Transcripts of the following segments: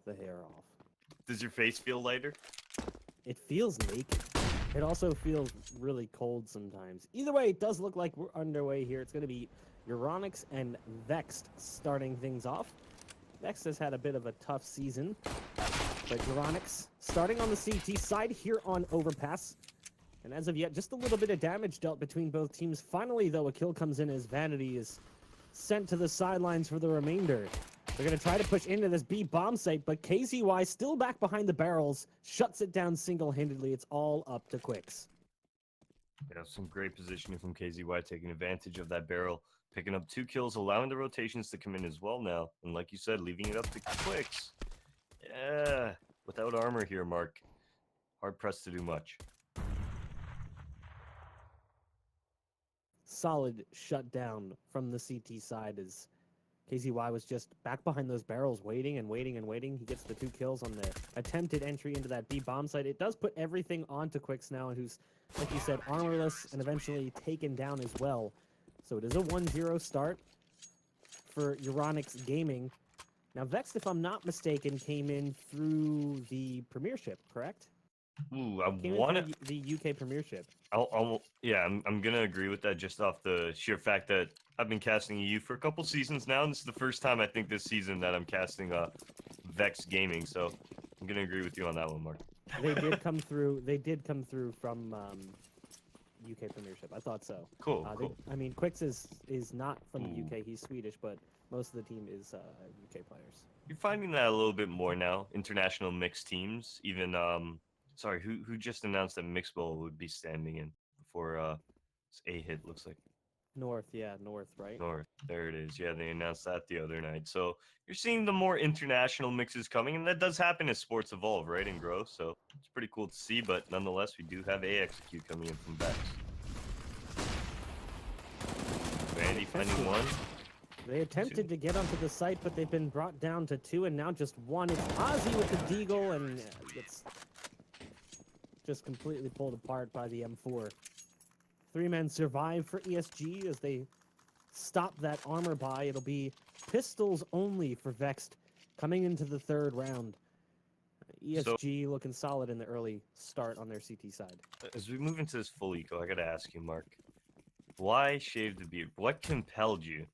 the hair off. Does your face feel lighter? It feels naked. It also feels really cold sometimes. Either way, it does look like we're underway here. It's going to be EURONICS and Vexed starting things off. Vexed has had a bit of a tough season, but EURONICS starting on the CT side here on Overpass. And as of yet, just a little bit of damage dealt between both teams. Finally, though, a kill comes in as Vanity is sent to the sidelines for the remainder. They're going to try to push into this B bomb site, but KZY still back behind the barrels, shuts it down single-handedly. It's all up to Quicks. Yeah, some great positioning from KZY, taking advantage of that barrel, picking up 2 kills, allowing the rotations to come in as well now. And like you said, leaving it up to Quicks. Yeah, without armor here, Mark. Hard-pressed to do much. Solid shutdown from the CT side as KZY was just back behind those barrels waiting and waiting and waiting. He gets the 2 kills on the attempted entry into that B bomb site. It does put everything onto Quicks now, and who's, like you said, armorless and eventually taken down as well. So it is a 1-0 start for EURONICS Gaming. Now, Vexed, if I'm not mistaken, came in through the Premiership, correct? Ooh, I Came want in through the UK Premiership. Yeah, I'm gonna agree with that just off the sheer fact that I've been casting EU for a couple seasons now, and this is the first time I think this season that I'm casting Vex Gaming. So I'm gonna agree with you on that one, Mark. They did come through. They did come through from UK Premiership. I thought so. Cool, cool. I mean, Quicks is not from the Ooh. UK. He's Swedish, but most of the team is UK players. You're finding that a little bit more now. International mixed teams, even sorry, who just announced that Mixbowl would be standing in before A hit, looks like. North, yeah, North, right? North, there it is. Yeah, they announced that the other night. So you're seeing the more international mixes coming, and that does happen as sports evolve, right, and grow. So it's pretty cool to see, but nonetheless, we do have AXQ coming in from Vex. Vandy finding 1. They attempted to get onto the site, but they've been brought down to 2, and now just 1. It's Ozzy with the deagle, and it's just completely pulled apart by the M4. 3 men survive for ESG as they stop that armor buy. It'll be pistols only for Vexed coming into the 3rd round. ESG looking solid in the early start on their CT side. As we move into this full eco, I gotta ask you, Mark, why shave the beard? What compelled you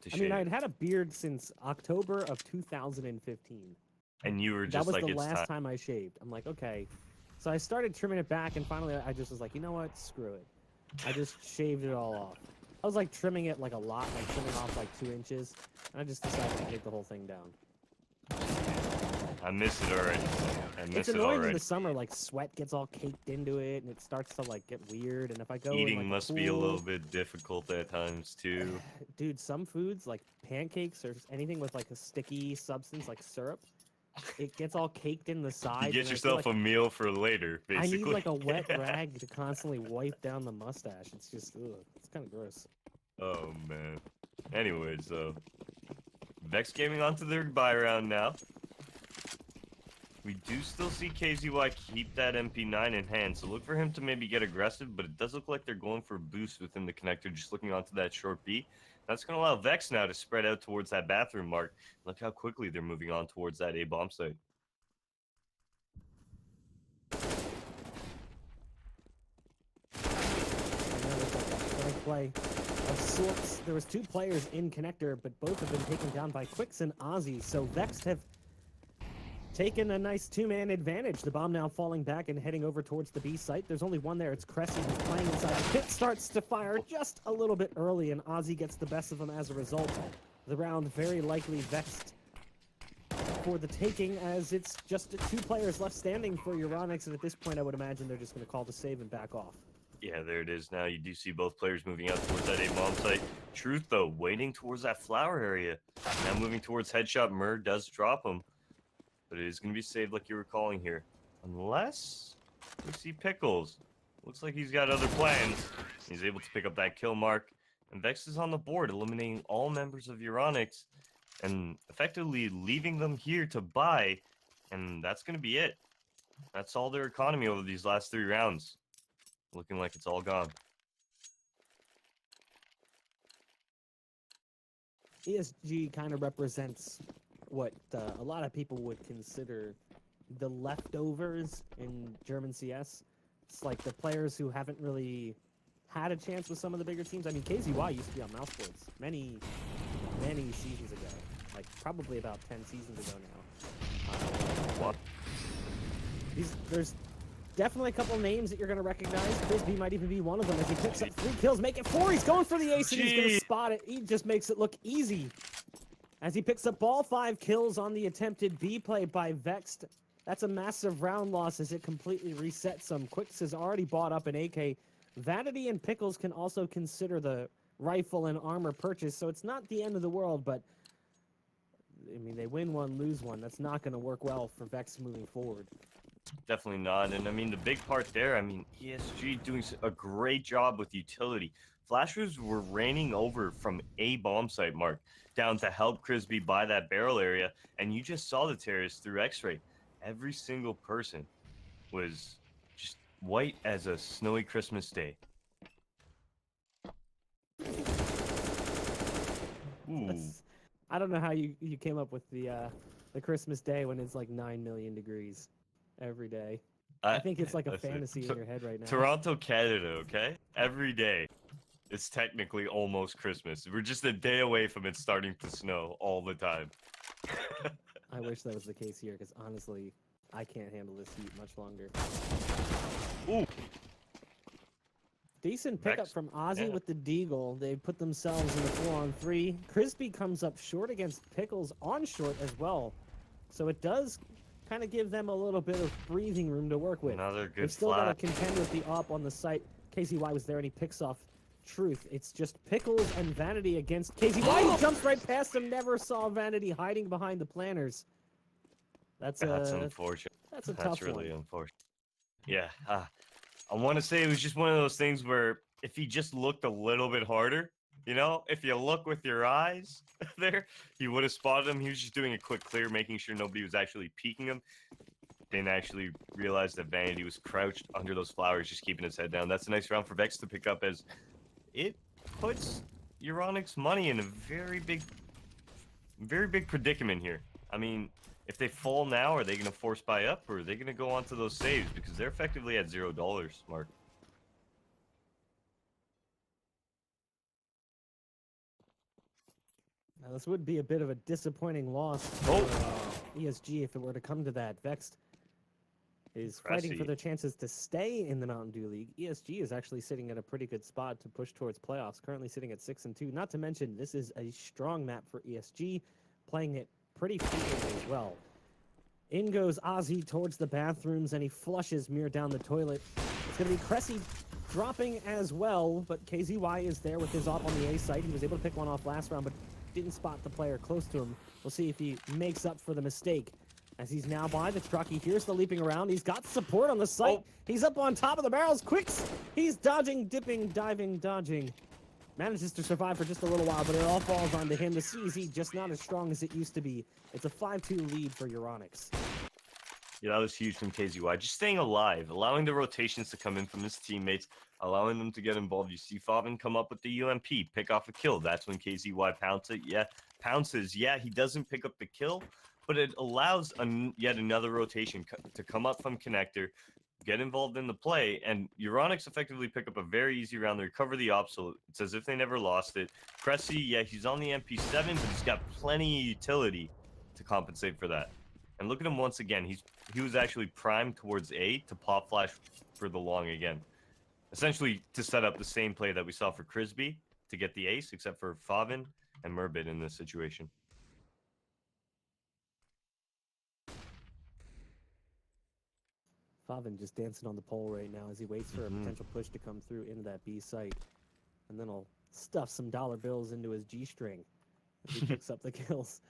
to shave? I mean, I'd had a beard since October of 2015. And you were just that was like, the it's last time. time I shaved. I'm like, okay. So I started trimming it back, and finally I just was like, you know what? Screw it. I just shaved it all off. I was like trimming it like a lot, like trimming off like 2 inches, and I just decided to take the whole thing down. I miss it already. It's annoying in the summer, like sweat gets all caked into it, and it starts to like get weird. And if I go Eating in, like, must be a little bit difficult at times too. Dude, some foods like pancakes or anything with like a sticky substance like syrup, it gets all caked in the side. You get yourself a meal for later, basically. I need like a wet rag to constantly wipe down the mustache. It's just, ugh, it's kind of gross. Oh man. Anyways, Vex Gaming onto their buy round now. We do still see KZY keep that MP9 in hand, so look for him to maybe get aggressive, but it does look like they're going for a boost within the connector, just looking onto that short B. That's going to allow Vex now to spread out towards that bathroom mark. Look how quickly they're moving on towards that A bomb site. Play of sorts. There was 2 players in connector, but both have been taken down by Quicks and Ozzy, so Vexed have taken a nice 2-man advantage. The bomb now falling back and heading over towards the B site. There's only 1 there. It's Cressy who's playing inside. The pit starts to fire just a little bit early, and Ozzy gets the best of him as a result. The round very likely Vexed for the taking, as it's just 2 players left standing for EURONICS, and at this point I would imagine they're just going to call the save and back off. Yeah, there it is now. You do see both players moving out towards that A bomb site. Truth, though, waiting towards that flower area. Now moving towards headshot. Mur does drop him. But it is going to be saved like you were calling here. Unless we see Pickles. Looks like he's got other plans. He's able to pick up that kill mark. And Vex is on the board, eliminating all members of EURONICS. And effectively leaving them here to buy. And that's going to be it. That's all their economy over these last 3 rounds. Looking like it's all gone. ESG kind of represents what a lot of people would consider the leftovers in German CS. It's like the players who haven't really had a chance with some of the bigger teams. I mean, KZY used to be on Mouseboards many seasons ago, like probably about 10 seasons ago now. What? There's definitely a couple names that you're going to recognize. Frisbee might even be one of them as he picks up 3 kills, make it 4. He's going for the ace, and he's going to spot it. He just makes it look easy as he picks up all 5 kills on the attempted B play by Vexed. That's a massive round loss as it completely resets him. Quicks has already bought up an AK. Vanity and Pickles can also consider the rifle and armor purchase, so it's not the end of the world, but I mean, they win one, lose one. That's not going to work well for Vex moving forward. Definitely not. And I mean, the big part there, I mean, ESG doing a great job with utility. Flashers were raining over from a bomb site, Mark, down to help Frisbee buy that barrel area. And you just saw the terrorists through X-ray. Every single person was just white as a snowy Christmas day. Ooh. I don't know how you came up with the Christmas day when it's like 9 million degrees every day. I think it's like a fantasy in your head right now. Toronto, Canada, okay? Every day. It's technically almost Christmas. We're just a day away from it starting to snow all the time. I wish that was the case here, because honestly, I can't handle this heat much longer. Ooh. Decent pickup from Ozzy with the deagle. They put themselves in the 4-on-3. Crispy comes up short against Pickles on short as well. So it does kind of give them a little bit of breathing room to work with. Another good They've still got to contend with the op on the site. KZY was there and he picks off Truth. It's just Pickles and Vanity against KZY. He jumps right past him. Never saw Vanity hiding behind the planners. That's unfortunate. That's a tough really one. Unfortunate. Yeah. I want to say it was just one of those things where if he just looked a little bit harder, you know, if you look with your eyes there, he would have spotted him. He was just doing a quick clear, making sure nobody was actually peeking him. Didn't actually realize that Vanity was crouched under those flowers, just keeping his head down. That's a nice round for Vex to pick up, as it puts EURONICS money in a very big predicament here. I mean, if they fall now, are they going to force buy up, or are they going to go on to those saves? Because they're effectively at $0, Mark. Now, this would be a bit of a disappointing loss for ESG if it were to come to that. Vexed is fighting for their chances to stay in the Mountain Dew League. ESG is actually sitting at a pretty good spot to push towards playoffs, currently sitting at 6-2. Not to mention, this is a strong map for ESG, playing it pretty frequently as well. In goes Ozzy towards the bathrooms, and he flushes Mir down the toilet. It's going to be Cressy dropping as well, but KZY is there with his op on the A site. He was able to pick one off last round, but didn't spot the player close to him. We'll see if he makes up for the mistake. As he's now by the truck, he hears the leaping around. He's got support on the site. He's up on top of the barrels. Quicks! He's dodging, dipping, diving, dodging. Manages to survive for just a little while, but it all falls onto him. The CZ just not as strong as it used to be. It's a 5-2 lead for EURONICS. Yeah, that was huge from KZY. Just staying alive, allowing the rotations to come in from his teammates, allowing them to get involved. You see Favin come up with the UMP, pick off a kill. That's when KZY pounces. Yeah, he doesn't pick up the kill, but it allows yet another rotation to come up from connector, get involved in the play, and EURONICS effectively pick up a very easy round. They recover the op, so it's as if they never lost it. Cressy, yeah, he's on the MP7, but he's got plenty of utility to compensate for that. And look at him once again. He was actually primed towards A to pop flash for the long again. Essentially to set up the same play that we saw for Frisbee to get the ace, except for Favin and Murbit in this situation. Favin just dancing on the pole right now as he waits for a potential push to come through into that B site. And then he'll stuff some dollar bills into his G-string as he picks up the kills.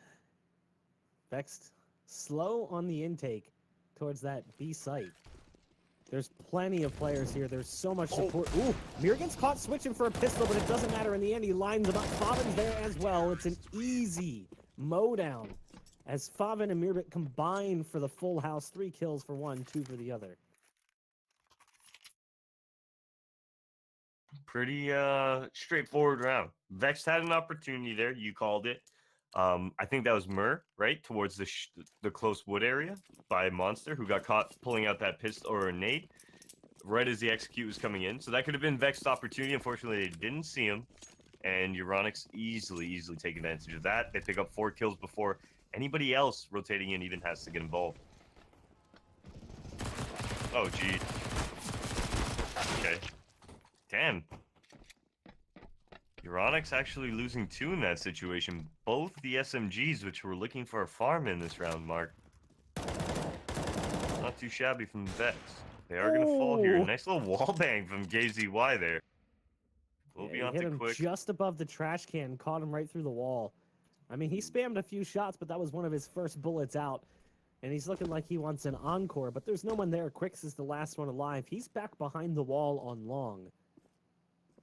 Vexed slow on the intake towards that B site. There's plenty of players here. There's so much support. Ooh, Mir gets caught switching for a pistol, but it doesn't matter. In the end, he lines him up. Favin's there as well. It's an easy mowdown as Favin and Mirbit combine for the full house. 3 kills for one, 2 for the other. Pretty straightforward round. Vexed had an opportunity there. You called it. I think that was Mur, right? Towards the close wood area by Monster, who got caught pulling out that pistol or a nade right as the execute was coming in. So that could have been Vexed opportunity. Unfortunately, they didn't see him. And EURONICS easily take advantage of that. They pick up 4 kills before anybody else rotating in even has to get involved. Oh, gee. Okay. Damn. EURONICS actually losing 2 in that situation. Both the SMGs, which were looking for a farm in this round, Mark. Not too shabby from the Vex. They are going to fall here. Oh. Nice little wall bang from KZY there. We'll be He on hit to him quick. just above the trash can, caught him right through the wall. I mean, he spammed a few shots, but that was one of his first bullets out. And he's looking like he wants an encore, but there's no one there. Quicks is the last one alive. He's back behind the wall on long.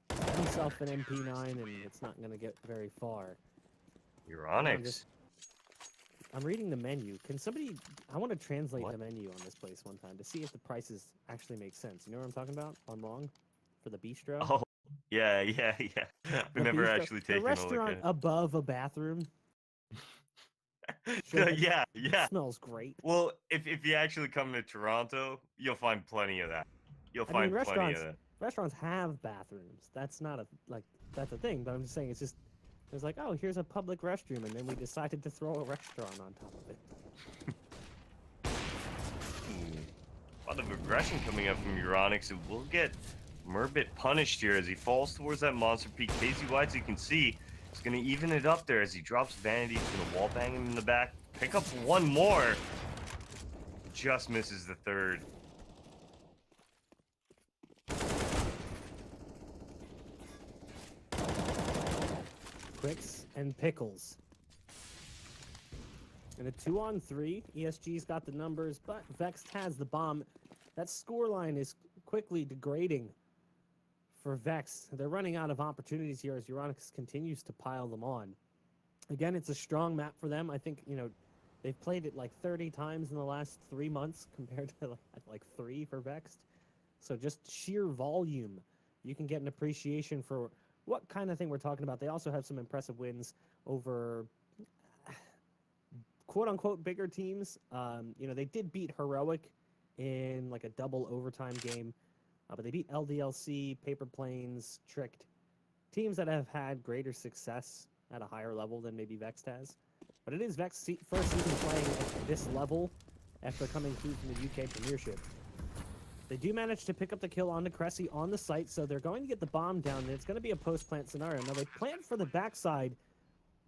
Got himself an MP9, and it's not going to get very far. EURONICS. I'm reading the menu. Can somebody... I want to translate the menu on this place one time to see if the prices actually make sense. You know what I'm talking about? On long? For the bistro? Oh, yeah. We've never bistro, actually taken the restaurant a look at it. above a bathroom. Sure, yeah. It smells great. Well, if you actually come to Toronto, you'll find plenty of that. You'll find plenty of that. Restaurants have bathrooms. That's not that's a thing, but I'm just saying it's just, it's like, oh, here's a public restroom, and then we decided to throw a restaurant on top of it. A lot of aggression coming up from EURONICS, and we'll get Murbit punished here as he falls towards that monster peak. KZY, as you can see, is going to even it up there as he drops Vanity. He's going to wall bang him in the back. Pick up one more. Just misses the third. Quicks and Pickles. In a 2-on-3, ESG's got the numbers, but Vexed has the bomb. That scoreline is quickly degrading for Vex. They're running out of opportunities here as EURONICS continues to pile them on. Again, it's a strong map for them. I think, they've played it like 30 times in the last 3 months compared to like 3 for Vexed. So just sheer volume, you can get an appreciation for what kind of thing we're talking about. They also have some impressive wins over quote-unquote bigger teams. They did beat Heroic in like a double overtime game, but they beat LDLC, Paper Planes, Tricked, teams that have had greater success at a higher level than maybe Vexed has. But it is Vexed's first season playing at this level after coming through from the UK Premiership. They do manage to pick up the kill onto Cressy on the site, so they're going to get the bomb down, and it's going to be a post-plant scenario. Now, they plant for the backside,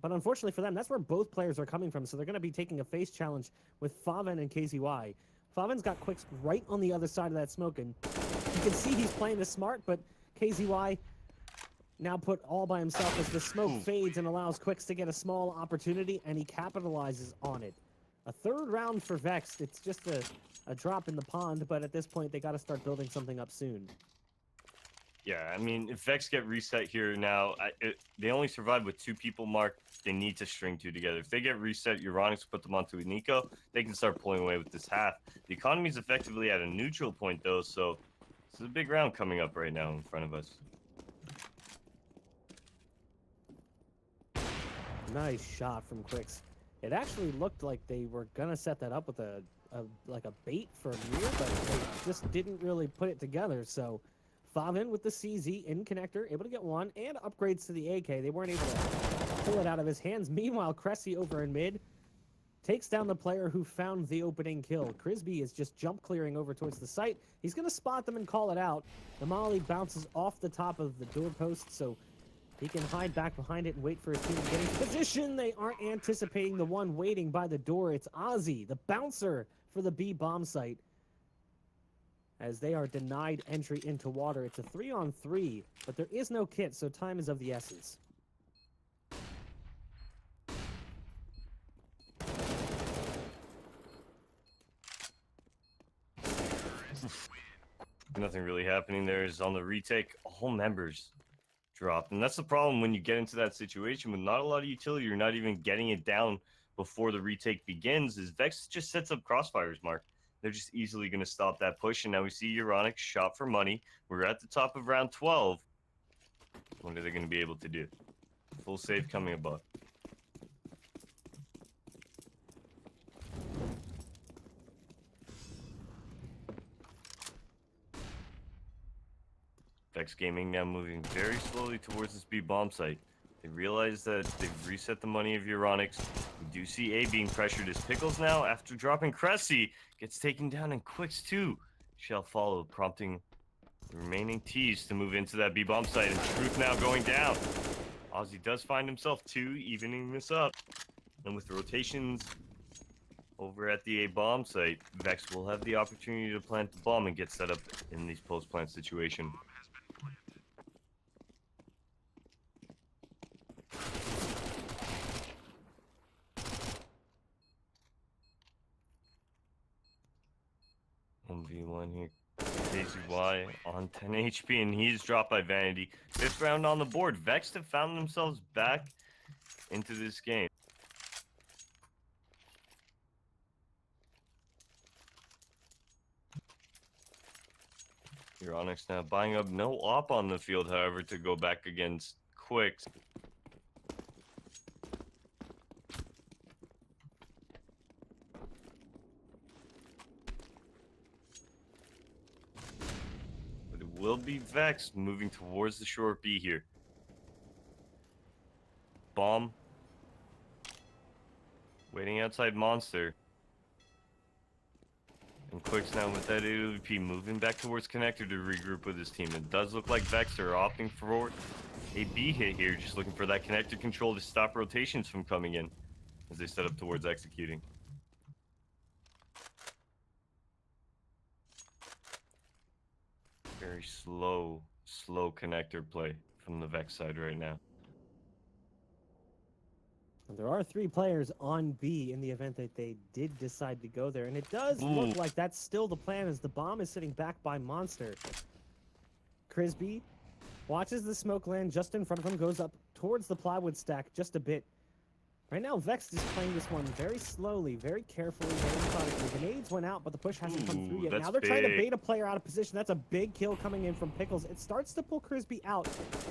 but unfortunately for them, that's where both players are coming from, so they're going to be taking a face challenge with Faven and KZY. Faven's got Quicks right on the other side of that smoke, and you can see he's playing this smart, but KZY now put all by himself as the smoke fades and allows Quicks to get a small opportunity, and he capitalizes on it. A third round for Vexed. It's just a drop in the pond, but at this point, they got to start building something up soon. Yeah, I mean, if Vex get reset here now, they only survived with 2 people, Mark. They need to string 2 together. If they get reset, EURONICS put them onto a Nico, they can start pulling away with this half. The economy is effectively at a neutral point, though, so this is a big round coming up right now in front of us. Nice shot from Quicks. It actually looked like they were going to set that up with a bait for Mir, but they just didn't really put it together, so Faven with the CZ in connector, able to get one, and upgrades to the AK. They weren't able to pull it out of his hands. Meanwhile, Cressy over in mid takes down the player who found the opening kill. Crisby is just jump clearing over towards the site. He's going to spot them and call it out. The molly bounces off the top of the doorpost, so he can hide back behind it and wait for his team to get into position. They aren't anticipating the one waiting by the door. It's Ozzy, the bouncer for the B bomb site, as they are denied entry into water. It's a 3-on-3, but there is no kit, so time is of the essence. Nothing really happening there. Is on the retake, all members dropped, and that's the problem when you get into that situation with not a lot of utility. You're not even getting it down before the retake begins. Is Vex just sets up crossfires, Mark. They're just easily going to stop that push, and now we see EURONICS shot for money. We're at the top of round 12. What are they going to be able to do? Full save coming above. Vex Gaming now moving very slowly towards this B bomb site. They realize that they've reset the money of EURONICS. We do see A being pressured as Pickles now, after dropping Cressy, gets taken down, and Quicks too shall follow, prompting the remaining T's to move into that B bomb site, and Truth now going down. Ozzy does find himself 2, evening this up. And with rotations over at the A bomb site, Vex will have the opportunity to plant the bomb and get set up in these post-plant situation. 1v1 here. KZY on 10 HP, and he's dropped by Vanity. 5th round on the board. Vexed have found themselves back into this game. EURONICS now buying up no op on the field, however, to go back against Quicks. But it will be Vexed moving towards the short B here. Bomb. Waiting outside Monster. And Quicks now with that AWP moving back towards Connector to regroup with his team. It does look like Vexed are opting for a B hit here, just looking for that Connector control to stop rotations from coming in as they set up towards executing. Very slow Connector play from the Vex side right now. There are 3 players on B in the event that they did decide to go there, and it does look like that's still the plan as the bomb is sitting back by Monster. Crisby watches the smoke land just in front of him, goes up towards the plywood stack just a bit. Right now, Vexed is playing this one very slowly, very carefully, very methodically. Grenades went out, but the push hasn't come through yet. Now they're trying to bait a player out of position. That's a big kill coming in from Pickles. It starts to pull Crisby out,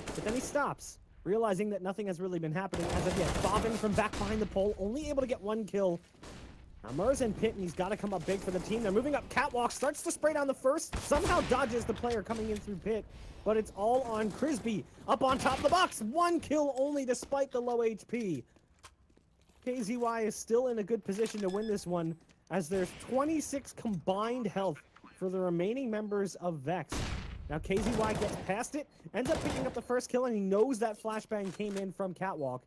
but then he stops, realizing that nothing has really been happening as of yet. Bobbing from back behind the pole, only able to get 1 kill. Now Murs in pit, and he's got to come up big for the team. They're moving up catwalk, starts to spray down the first, somehow dodges the player coming in through pit, but it's all on Crisby. Up on top of the box, 1 kill only despite the low HP. KZY is still in a good position to win this one, as there's 26 combined health for the remaining members of Vex. Now KZY gets past it, ends up picking up the first kill, and he knows that flashbang came in from catwalk.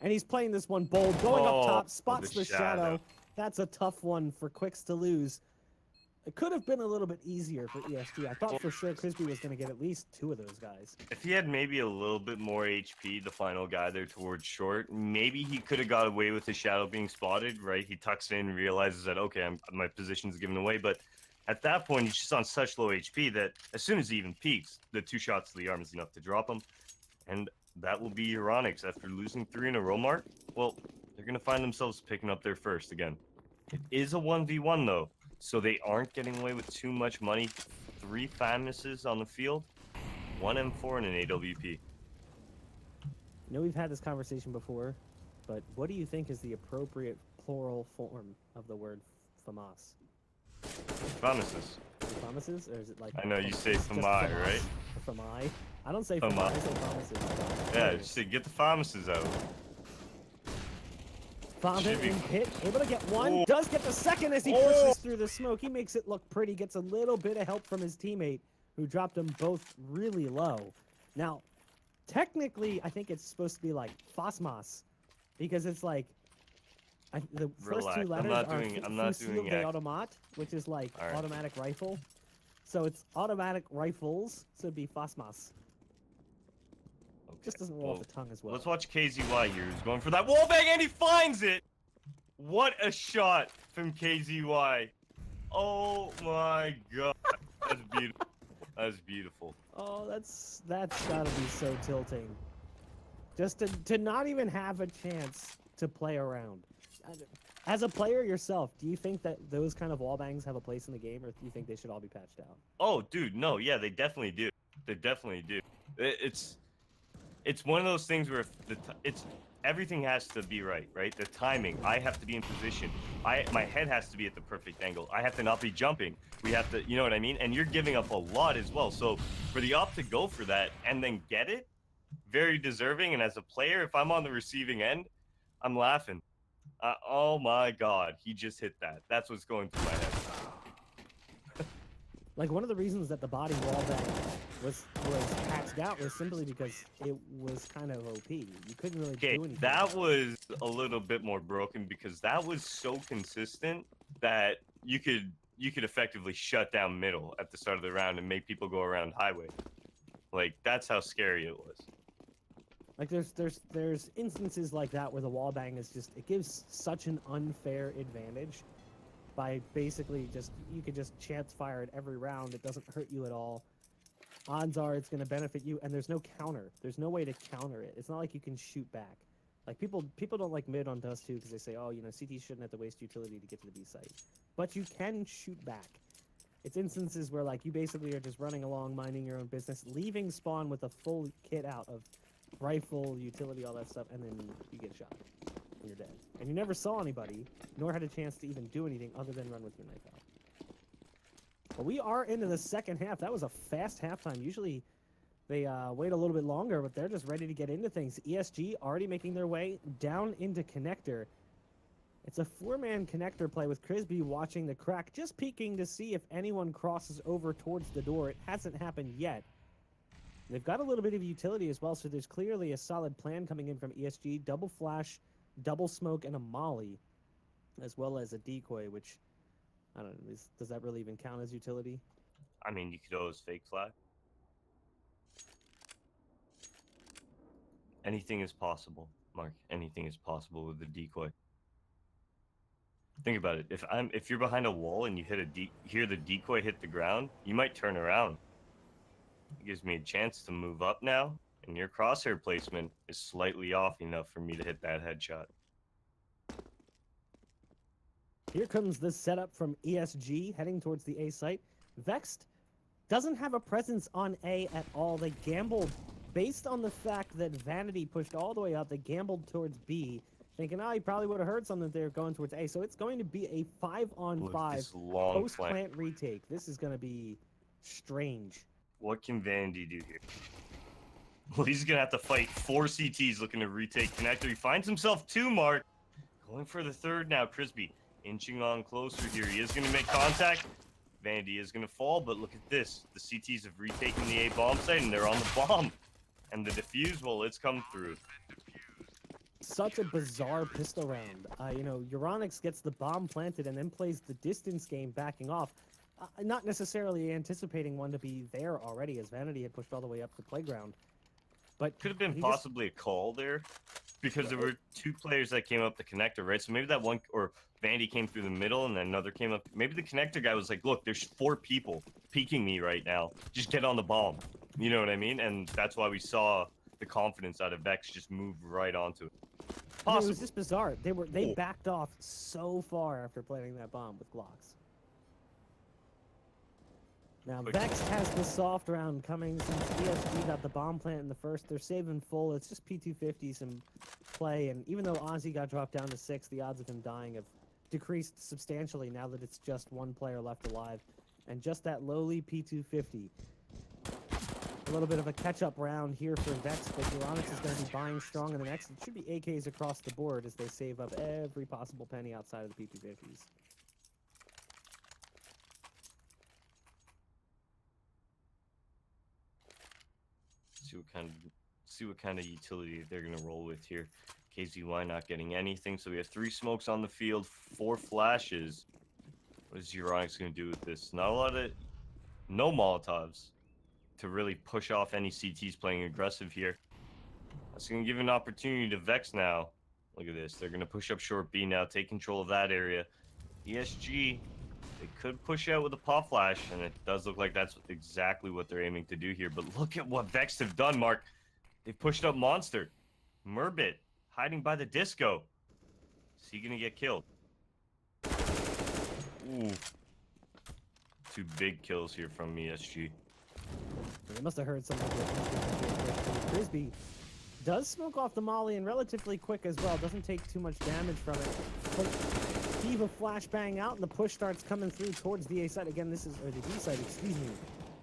And he's playing this one bold, going up top, spots the shadow. That's a tough one for Quicks to lose. It could have been a little bit easier for ESG. I thought for sure Crisby was going to get at least 2 of those guys. If he had maybe a little bit more HP, the final guy there towards short, maybe he could have got away with the shadow being spotted, right? He tucks in, realizes that, okay, my position's given away, but at that point, he's just on such low HP that as soon as he even peaks, the 2 shots to the arm is enough to drop him. And that will be EURONICS. After losing 3 in a row mark, well, they're going to find themselves picking up their first again. It is a 1v1, though, so they aren't getting away with too much money. 3 Famouses on the field, 1 M4 and an AWP. I know we've had this conversation before, but what do you think is the appropriate plural form of the word FAMAS? Famouses. Famouses, or is it like? I know you say FAMI, right? FAMI. I don't say FAMI. I say Famouses. Yeah, just say get the Famouses out. Vomit in pit, able to get 1, does get the second as he pushes through the smoke. He makes it look pretty, gets a little bit of help from his teammate, who dropped them both really low. Now, technically, I think it's supposed to be like Fasmas, because it's like, the first 2 letters are Fusil de Automat, which is like automatic rifle. So it's automatic rifles, so it'd be Fasmas. Just doesn't roll off the tongue as well. Let's watch KZY here, who's going for that wallbang, and he finds it! What a shot from KZY. Oh my god. That's beautiful. That's beautiful. Oh, that's gotta be so tilting. Just to not even have a chance to play around. As a player yourself, do you think that those kind of wallbangs have a place in the game, or do you think they should all be patched out? Oh, dude, no, yeah, they definitely do. They definitely do. It's one of those things where if everything has to be right, right? The timing. I have to be in position. My head has to be at the perfect angle. I have to not be jumping. We have to, you know what I mean? And you're giving up a lot as well. So for the op to go for that and then get it, very deserving. And as a player, if I'm on the receiving end, I'm laughing. Oh my God, he just hit that. That's what's going through my head. Like, one of the reasons that the body wall bang was patched out was simply because it was kind of OP. You couldn't really do anything. That was a little bit more broken because that was so consistent that you could effectively shut down middle at the start of the round and make people go around highway. Like, that's how scary it was. Like, there's instances like that where the wall bang is just, it gives such an unfair advantage by basically just, you could just chance fire it every round. It doesn't hurt you at all. Odds are it's going to benefit you, and there's no counter. There's no way to counter it. It's not like you can shoot back. Like, people don't like mid on Dust 2 because they say, oh, you know, CT shouldn't have to waste utility to get to the B site. But you can shoot back. It's instances where, like, you basically are just running along, minding your own business, leaving spawn with a full kit out of rifle, utility, all that stuff, and then you get shot. And you're dead. And you never saw anybody, nor had a chance to even do anything other than run with your knife out. But we are into the second half. That was a fast halftime. Usually they wait a little bit longer, but they're just ready to get into things. ESG already making their way down into connector. It's a 4-man connector play with Crisby watching the crack, just peeking to see if anyone crosses over towards the door. It hasn't happened yet. They've got a little bit of utility as well, so there's clearly a solid plan coming in from ESG. Double flash, double smoke, and a molly, as well as a decoy, which, I don't know, does that really even count as utility? I mean, you could always fake fly. Anything is possible, Mark. Anything is possible with the decoy. Think about it. If you're behind a wall and you hear the decoy hit the ground, you might turn around. It gives me a chance to move up now, and your crosshair placement is slightly off enough for me to hit that headshot. Here comes the setup from ESG heading towards the A site. Vexed doesn't have a presence on A at all. They gambled based on the fact that Vanity pushed all the way up. They gambled towards B, thinking, oh, he probably would have heard something that they're going towards A. So it's going to be a 5-on-5 post-plant retake. This is going to be strange. What can Vanity do here? Well, he's going to have to fight 4 CTs looking to retake connector. He finds himself 2, Mark. Going for the 3rd now. Crisby inching on closer here. He is going to make contact. Vanity is going to fall, but look at this. The CTs have retaken the A bomb site, and they're on the bomb. And the defuse, well, it's come through. Such a bizarre pistol round. You know, EURONICS gets the bomb planted and then plays the distance game backing off. Not necessarily anticipating one to be there already, as Vanity had pushed all the way up the playground. But could have been possibly a call there, because there were 2 players that came up the connector, right? So maybe that one, or Vandy came through the middle and then another came up. Maybe the connector guy was like, look, there's 4 people peeking me right now. Just get on the bomb. You know what I mean? And that's why we saw the confidence out of Vex just move right onto it. It was just bizarre. They backed off so far after planting that bomb with Glocks. Now, Vex has the soft round coming since ESG got the bomb plant in the first. They're saving full. It's just P250s in play, and even though Ozzy got dropped down to 6, the odds of him dying have decreased substantially now that it's just 1 player left alive. And just that lowly P250. A little bit of a catch-up round here for Vex, but EURONICS is going to be buying strong in the next. It should be AKs across the board as they save up every possible penny outside of the P250s. See what kind of utility they're gonna roll with here. KZY not getting anything, so we have 3 smokes on the field, 4 flashes. What is EURONICS gonna do with this? Not a lot of, no Molotovs to really push off any CTs playing aggressive here. That's gonna give an opportunity to Vex now. Look at this, they're gonna push up short B now, take control of that area. ESG, they could push out with a pop flash, and it does look like that's exactly what they're aiming to do here. But look at what Vexed have done, Mark. They've pushed up Monster. Murbit, hiding by the disco. Is he going to get killed? Ooh. 2 big kills here from ESG. They must have heard something. Frisbee Does smoke off the molly and relatively quick as well. Doesn't take too much damage from it. But Steve a flashbang out and the push starts coming through towards the A side. Again, this is, or the B side, excuse me.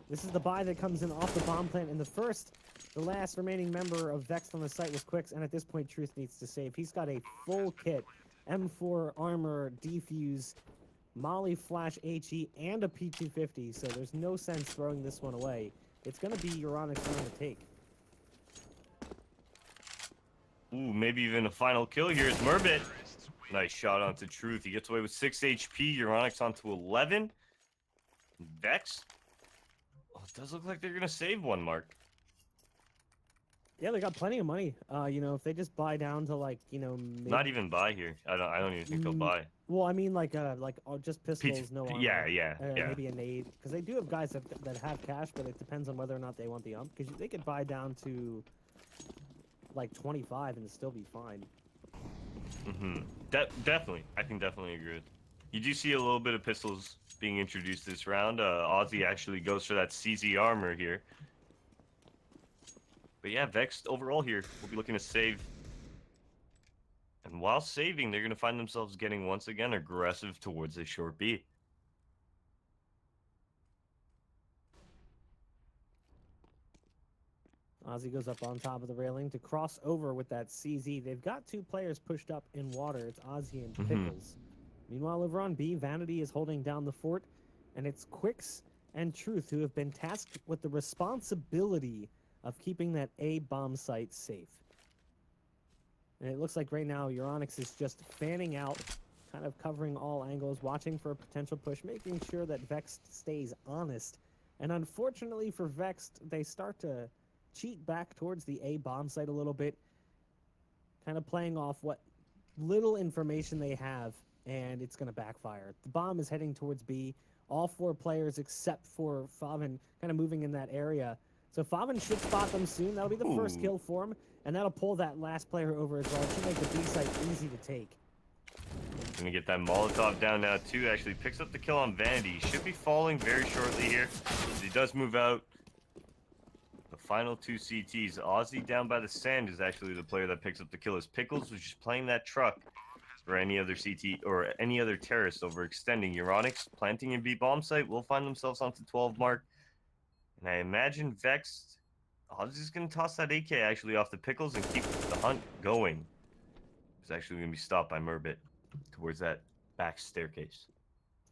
This is the buy that comes in off the bomb plant. And the last remaining member of Vexed on the site was Quicks. And at this point, Truth needs to save. He's got a full kit. M4 armor, defuse, molly flash HE, and a P250. So there's no sense throwing this one away. It's going to be EURONICS trying to take. Ooh, maybe even a final kill here. It's Murbit. Nice shot onto Truth. He gets away with 6 HP. EURONICS onto 11. Vex. Oh, it does look like they're going to save one, Mark. Yeah, they got plenty of money. You know, if they just buy down to like, you know, maybe... Not even buy here. I don't even think they'll buy. Well, I mean, like just pistols, no armor. Yeah. Maybe a nade, because they do have guys that have cash, but it depends on whether or not they want the ump. Because they could buy down to like 25 and still be fine. Definitely, I can definitely agree with. You do see a little bit of pistols being introduced this round. Aussie actually goes for that CZ armor here. But yeah, Vexed overall here will be looking to save. And while saving, they're going to find themselves getting once again aggressive towards a short B. Aussie goes up on top of the railing to cross over with that CZ. They've got 2 players pushed up in water. It's Aussie and Pickles. Meanwhile, over on B, Vanity is holding down the fort. And it's Quicks and Truth who have been tasked with the responsibility of keeping that A bomb site safe. And it looks like right now EURONICS is just fanning out, kind of covering all angles, watching for a potential push, making sure that Vexed stays honest. And unfortunately for Vexed, they start to cheat back towards the A bomb site a little bit, kind of playing off what little information they have, and it's going to backfire. The bomb is heading towards B. All 4 players except for Favin kind of moving in that area. So Favin should spot them soon. That'll be the first kill for him, and that'll pull that last player over as well. It should make the B site easy to take. Gonna get that Molotov down now too. Actually picks up the kill on Vanity. Should be falling very shortly here. He does move out. The final 2 CTs. Aussie down by the sand is actually the player that picks up the kill. As Pickles was just playing that truck for any other CT or any other terrorist overextending. EURONICS planting in B bomb site will find themselves onto 12 mark. And I imagine Vexed, Aussie's going to toss that AK actually off the Pickles and keep the hunt going. It's actually going to be stopped by Murbit towards that back staircase.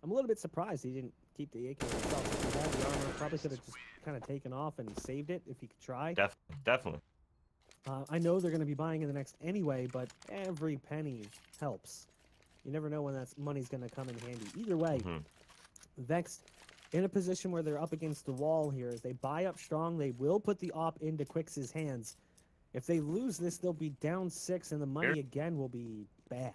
I'm a little bit surprised he didn't keep the AK himself. If he had the armor, probably could have just kind of taken off and saved it if he could try. Definitely. I know they're going to be buying in the next anyway, but every penny helps. You never know when that money's going to come in handy. Either way, Vexed in a position where they're up against the wall here. As they buy up strong, they will put the op into Quicks' hands. If they lose this, they'll be down 6, and the money again will be bad.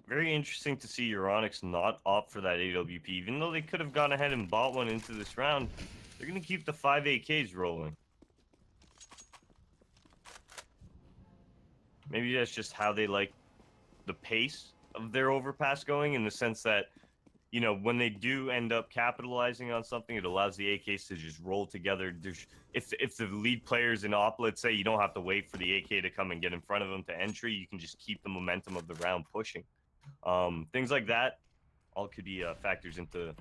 Very interesting to see EURONICS not opt for that AWP. Even though they could have gone ahead and bought one into this round, they're going to keep the 5 AKs rolling. Maybe that's just how they like the pace of their overpass going, in the sense that, you know, when they do end up capitalizing on something, it allows the AKs to just roll together. If the lead player's in op, let's say, you don't have to wait for the AK to come and get in front of them to entry. You can just keep the momentum of the round pushing. Things like that all could be factors into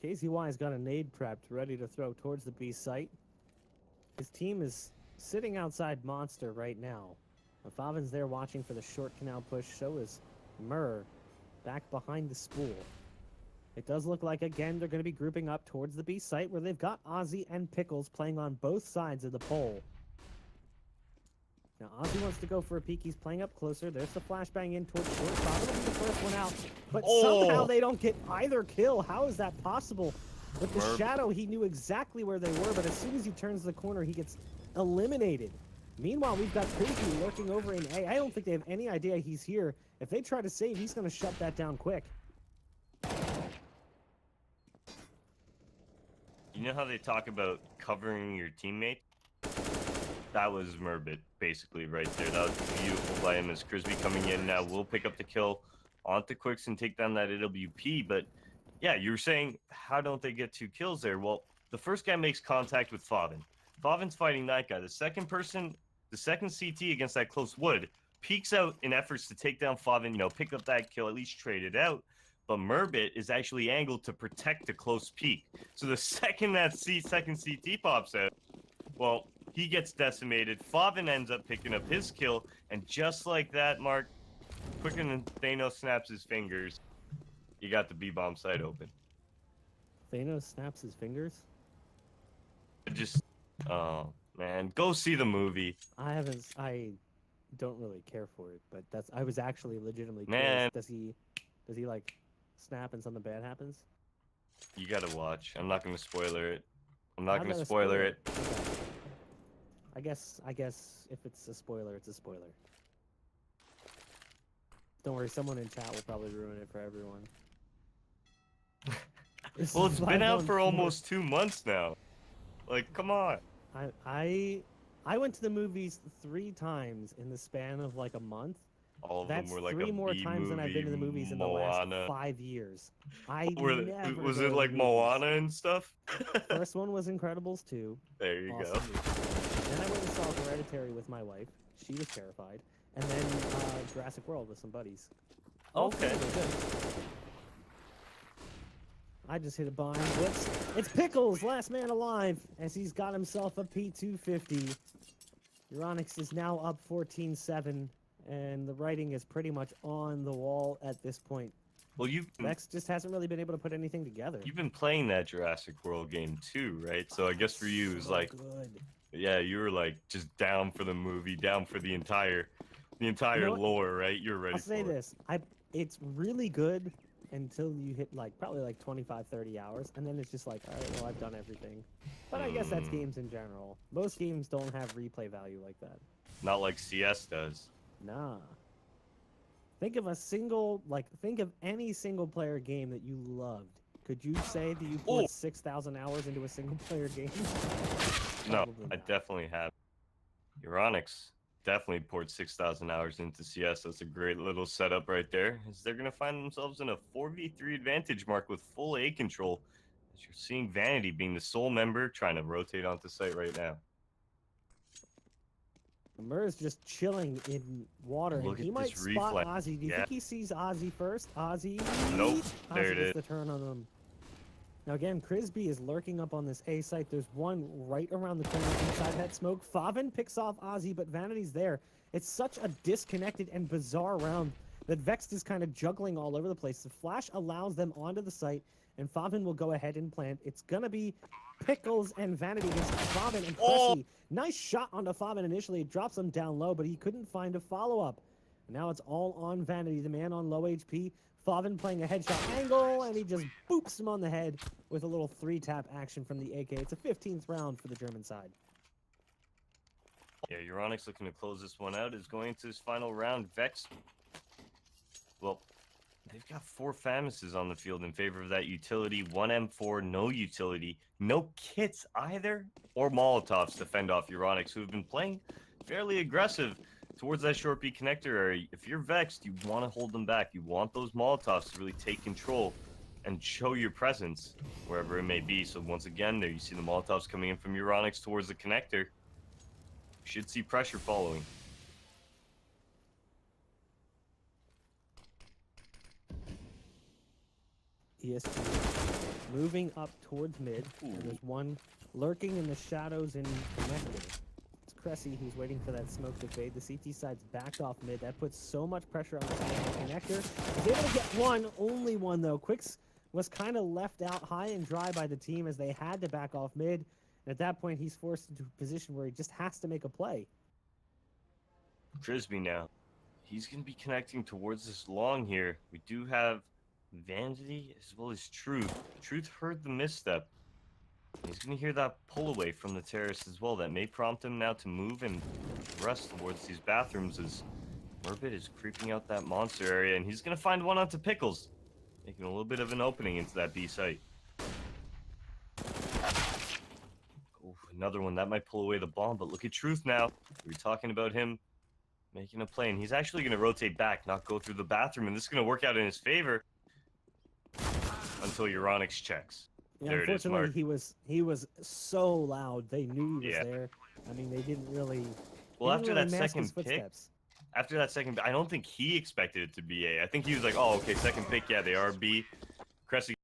KZY's got a nade prepped, ready to throw towards the B site. His team is sitting outside Monster right now. Favin's there watching for the short canal push. So is Murr back behind the spool. It does look like, again, they're going to be grouping up towards the B site, where they've got Aussie and Pickles playing on both sides of the pole. Now, Aussie wants to go for a peek. He's playing up closer. There's the flashbang in towards short. Favin will be the first one out. But somehow they don't get either kill. How is that possible? With the shadow, he knew exactly where they were, but as soon as he turns the corner, he gets eliminated. Meanwhile, we've got Crazy lurking over in A. I don't think they have any idea he's here. If they try to save, he's going to shut that down quick. You know how they talk about covering your teammate? That was Murbit, basically, right there. That was beautiful by him, as Crispy coming in now will pick up the kill onto Quicks and take down that AWP, but Yeah, you were saying, how don't they get 2 kills there? Well, the first guy makes contact with Favin. Favin's fighting that guy. The second CT against that close wood, peeks out in efforts to take down Favin, pick up that kill, at least trade it out. But Murbit is actually angled to protect the close peek. So the second that second CT pops out, well, he gets decimated. Favin ends up picking up his kill, and just like that, Mark, quicker than Thanos snaps his fingers, you got the B-bomb site open. Thanos snaps his fingers? Oh, man, go see the movie. I don't really care for it, but I was actually legitimately Man. curious. Does he like snap and something bad happens? You gotta watch. I'm not gonna spoiler it. I'm I'm not gonna spoiler it. Okay. I guess if it's a spoiler, it's a spoiler. Don't worry, someone in chat will probably ruin it for everyone. Well, it's been out for almost 2 months now. Like, come on. I went to the movies 3 times in the span of like a month. All of That's them were like 3 a more B times than I've been to the movies in the last Moana. 5 years. Was it like Moana and stuff? First one was Incredibles 2. There you Awesome go. movie. Then I went and saw Hereditary with my wife. She was terrified. And then Jurassic World with some buddies. Okay. I just hit a bind. Whoops. It's Pickles, last man alive, as he's got himself a P250. EURONICS is now up 14-7, and the writing is pretty much on the wall at this point. Well, Vexed just hasn't really been able to put anything together. You've been playing that Jurassic World game too, right? So I guess for you, it was like, good. Yeah, you were like just down for the movie, down for the entire lore, right? You're ready. I'll say this: it's really good until you hit probably 25-30 hours, and then it's just like, all right, well, I've done everything. But I guess that's games in general. Most games don't have replay value like that. Not like CS does. Nah. Think of any single player game that you loved. Could you say that you put 6,000 hours into a single player game? No, I definitely have. EURONICS definitely poured 6,000 hours into CS. That's a great little setup right there. As they're going to find themselves in a 4v3 advantage, Mark, with full A control. As you're seeing Vanity being the sole member trying to rotate onto site right now. Mur's just chilling in water. Look and he at might this spot reflex. Ozzy. Do you think he sees Ozzy first? Ozzy? Nope. Ozzy There it gets is. the turn on him. Now again, Crisby is lurking up on this A site. There's one right around the corner inside that smoke. Favin picks off Ozzy, but Vanity's there. It's such a disconnected and bizarre round that Vexed is kind of juggling all over the place. The flash allows them onto the site, and Favin will go ahead and plant. It's gonna be Pickles and Vanity against Favin and Cressy. Nice shot onto Favin initially. It drops him down low, but he couldn't find a follow-up. Now it's all on Vanity, the man on low HP. Favin playing a headshot angle, and he just boops him on the head with a little 3-tap action from the AK. It's a 15th round for the German side. Yeah, EURONICS looking to close this one out. Is going into his final round. Vex. Well, they've got 4 Famouses on the field in favor of that utility. 1 M4, no utility, no kits either, or Molotovs to fend off EURONICS, who have been playing fairly aggressive towards that short B connector area. If you're Vexed, you want to hold them back. You want those Molotovs to really take control and show your presence wherever it may be. So once again, there you see the Molotovs coming in from EURONICS towards the connector. You should see pressure following. ESG moving up towards mid. And there's one lurking in the shadows in connector. It's Cressy who's waiting for that smoke to fade. The CT side's backed off mid. That puts so much pressure on the connector. He's able to get one, only one though. Quicks was kind of left out high and dry by the team as they had to back off mid. And at that point, he's forced into a position where he just has to make a play. Crisby now. He's going to be connecting towards this long here. We do have Vanity as well as Truth. Truth heard the misstep. He's going to hear that pull away from the terrace as well. That may prompt him now to move and rest towards these bathrooms as Murbit is creeping out that monster area. And he's going to find one onto Pickles, making a little bit of an opening into that B site. Oh, another one. That might pull away the bomb, but look at Truth now. We were talking about him making a play, and he's actually going to rotate back, not go through the bathroom, and this is going to work out in his favor. until EURONICS checks. Yeah, There it is, unfortunately, Mark. he was so loud. They knew he was Yeah. there. I mean, they didn't really. Well, they after didn't really that mask his second pick, footsteps. I don't think he expected it to be A. I think he was like, oh, okay, second pick, yeah, they are B. Cressy